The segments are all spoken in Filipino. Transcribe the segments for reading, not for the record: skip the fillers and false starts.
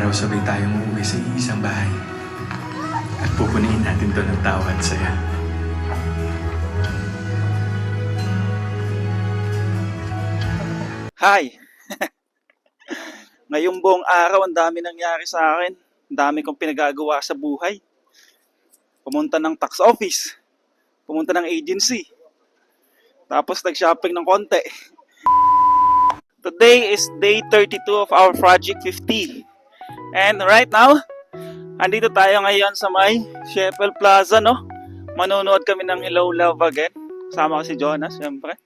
araw sabay tayong uuwi sa isang bahay. At pupuniin natin to ng tawa at saya. Hi! Ngayong buong araw, ang dami nangyari sa akin. Ang dami kong pinagagawa sa buhay. Pumunta ng tax office. Pumunta ng agency. Tapos nag-shopping ng konti. Today is day 32 of our Project 50. And right now, andito tayo ngayon sa may Sheffield Plaza, no? Manonood kami ng Hello Love Again. Kasama ko si Jonas, syempre.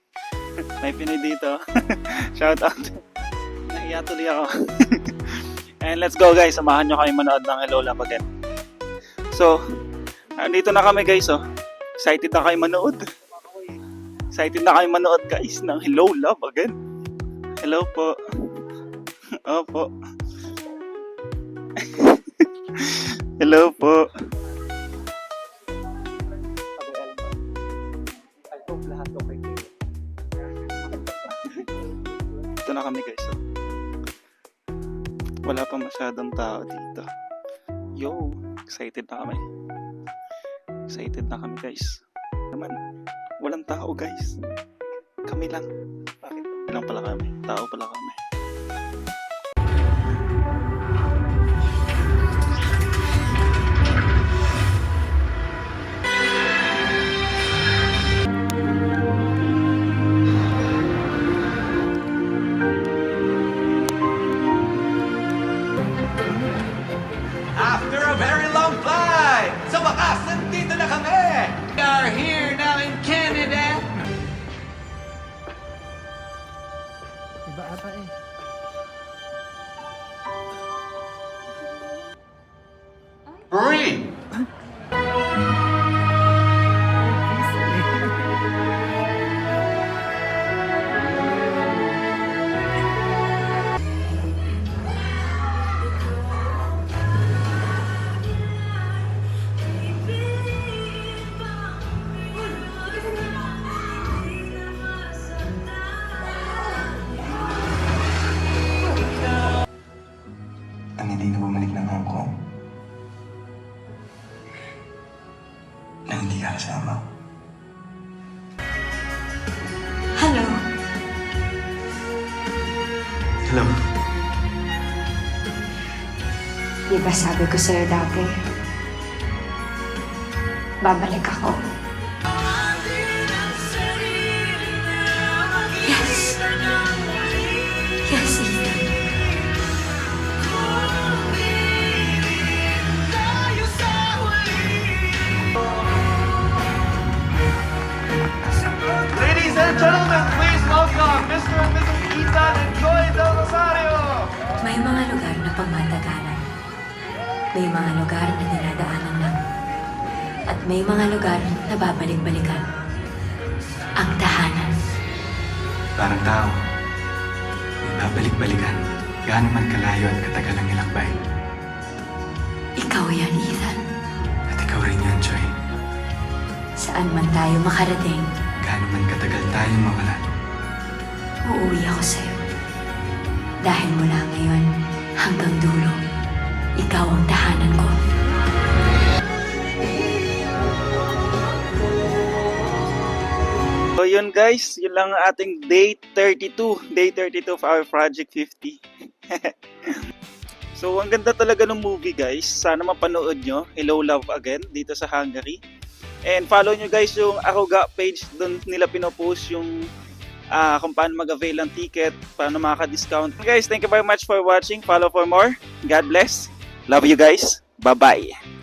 May Pinoy dito. Shout out. Nahiya tuloy ako. And let's go guys, samahan nyo kami manood ng Hello Love Again. So, andito na kami guys, oh. Excited na kayo manood. Excited na kayo manood guys ng Hello Love Again. Hello po. Opo. Hello po. Ito na kami guys. Wala pa masyadong tao dito. Yo, excited na kami. Excited na kami guys. Naman, walang tao guys. Kami lang. Bakit? Lang pala kami. Tao pala kami. After a very long flight, sa wakas, nandito na kami! We are here now in Canada. Iba ata eh. Breathe! Ang hindi na bumalik ng Hong Kong. Na hindi ka kasama. Hello. Hello. Di ba sabi ko sa'yo dati, babalik ako. Yes. Yes, Ethan. Ladies and gentlemen, please welcome Mr. and Mrs. Ethan and Joy Del Rosario! May mga lugar na pagmatagalan. May mga lugar na dinadaanan lang. At may mga lugar na babalik-balikan. Ang tahanan. Parang tao. May babalik-balikan. Gaano man kalayo at katagal ang nilakbay. Ikaw yan, Ethan. At ikaw rin yun, Joy. Saan man tayo makarating, Gaano man katagal tayong mawala. uuwi ako sa'yo. Dahil mula ngayon hanggang dulo, ikaw ang tahanan ko. So yun guys, yun lang ang ating day 32. Day 32 of our Project 50. So ang ganda talaga ng movie guys. Sana mapanood nyo. Hello Love Again dito sa Hungary. And follow nyo guys yung Aruga page. Doon nila pinopost yung kung paano mag-avail ng ticket, paano makaka-discount. Guys, thank you very much for watching. Follow for more. God bless. Love you guys. Bye-bye.